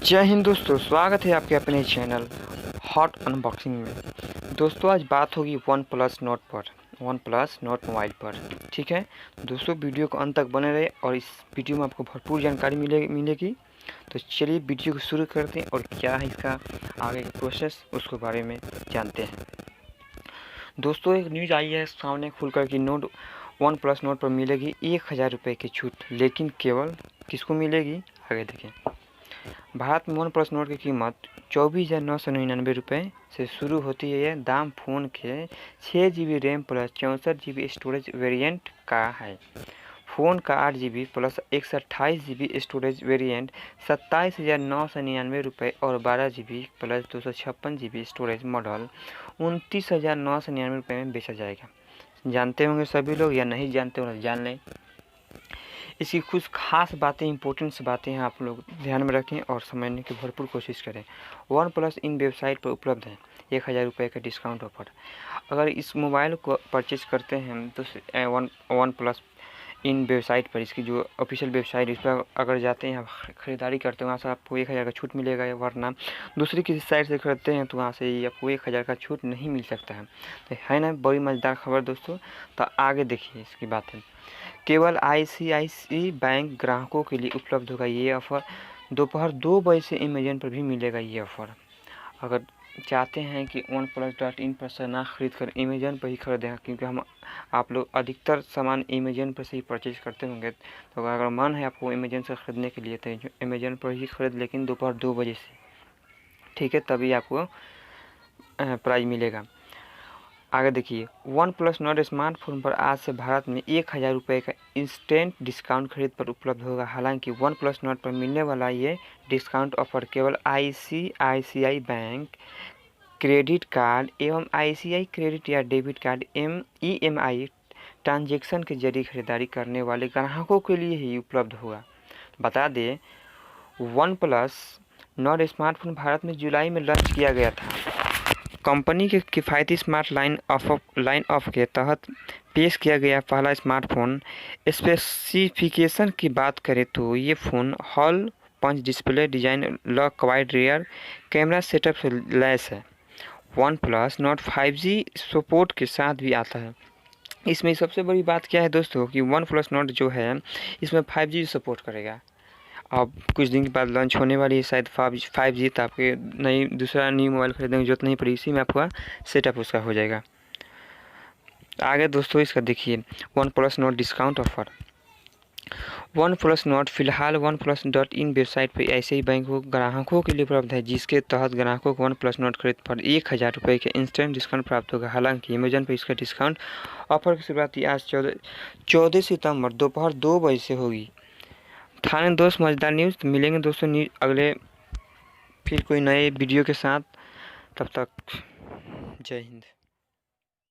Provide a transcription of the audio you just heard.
जय हिंद दोस्तों, स्वागत है आपके अपने चैनल हॉट अनबॉक्सिंग में। दोस्तों आज बात होगी वन प्लस नोट पर, वन प्लस नोट मोबाइल पर। ठीक है दोस्तों, वीडियो को अंत तक बने रहे और इस वीडियो में आपको भरपूर जानकारी मिलेगी। तो चलिए वीडियो को शुरू करते हैं और क्या है इसका आगे का प्रोसेस उसके बारे में जानते हैं। दोस्तों एक न्यूज़ आई है सामने खुलकर कि नोट वन प्लस नोट पर मिलेगी 1000 रुपये की छूट, लेकिन केवल किसको मिलेगी आगे देखें। भारत में वन प्लस नोट की कीमत 24,999 रुपये से शुरू होती है। यह दाम फ़ोन के 6 GB RAM plus 64 GB storage variant का है। फ़ोन का 8 GB plus 128 GB storage variant 27,999 रुपये और 12 GB plus 256 GB storage model 29,999 रुपये में बेचा जाएगा। जानते होंगे सभी लोग, या नहीं जानते होंगे जान लें। इसकी कुछ खास बातें, इंपॉर्टेंट बातें हैं, आप लोग ध्यान में रखें और समझने की भरपूर कोशिश करें। वन प्लस इन वेबसाइट पर उपलब्ध है 1000 रुपये का डिस्काउंट ऑफर। अगर इस मोबाइल को परचेज करते हैं तो वन प्लस इन वेबसाइट पर, इसकी जो ऑफिशियल वेबसाइट, इस पर अगर जाते हैं ख़रीदारी करते हैं वहाँ से आपको 1000 का छूट मिलेगा। वरना दूसरी किसी साइट से खरीदते हैं तो वहाँ से आपको 1000 का छूट नहीं मिल सकता है। तो है ना बड़ी मज़ेदार खबर दोस्तों। तो आगे देखिए इसकी बात है। केवल ICICI बैंक ग्राहकों के लिए उपलब्ध होगा ये ऑफ़र। दोपहर 2 बजे से अमेजन पर भी मिलेगा ये ऑफ़र। अगर चाहते हैं कि OnePlus.in पर से ना खरीद कर अमेजन पर ही खरीदें, क्योंकि आप लोग अधिकतर सामान अमेजन पर से ही परचेज करते होंगे, तो अगर मन है आपको अमेजन से ख़रीदने के लिए तो अमेजन पर ही खरीद, लेकिन दोपहर 2 बजे से, ठीक है, तभी आपको प्राइस मिलेगा। आगे देखिए, वन प्लस नोट स्मार्टफोन पर आज से भारत में 1000 रुपये का इंस्टेंट डिस्काउंट खरीद पर उपलब्ध होगा। हालांकि वन प्लस नोट पर मिलने वाला ये डिस्काउंट ऑफर केवल ICICI बैंक क्रेडिट कार्ड एवं ICICI क्रेडिट या डेबिट कार्ड EMI ट्रांजैक्शन के जरिए खरीदारी करने वाले ग्राहकों के लिए ही उपलब्ध होगा। बता दें, one plus note smartphone Bharat में जुलाई में लॉन्च किया गया था। कंपनी के किफ़ायती स्मार्ट लाइन ऑफ के तहत पेश किया गया पहला स्मार्टफोन। स्पेसिफिकेशन की बात करें तो ये phone hole punch display design, lock wide rear camera setup से लैस है। OnePlus Note 5G support के साथ भी आता है। इसमें सबसे बड़ी बात क्या है दोस्तों कि वन प्लस नोट जो है इसमें 5G सपोर्ट करेगा। अब कुछ दिन के बाद लॉन्च होने वाली है शायद 5G, तो आपके दूसरा न्यू मोबाइल खरीदने की जरूरत नहीं पड़ी, इसी में आपका सेटअप उसका हो जाएगा। आगे दोस्तों इसका देखिए, one plus note discount offer. One plus note फिलहाल OnePlus.in वेबसाइट पर ऐसे ही बैंकों ग्राहकों के लिए उपलब्ध है, जिसके तहत ग्राहकों को वन प्लस नोट खरीद पर 1000 रुपये के इंस्टेंट डिस्काउंट प्राप्त होगा। हालांकि अमेजन पर इसका डिस्काउंट ऑफर की शुरुआत आज 14 सितंबर दोपहर 2 बजे से होगी। थाने दोस्त मज़ेदार न्यूज़। तो मिलेंगे दोस्तों अगले फिर कोई नए वीडियो के साथ। तब तक जय हिंद।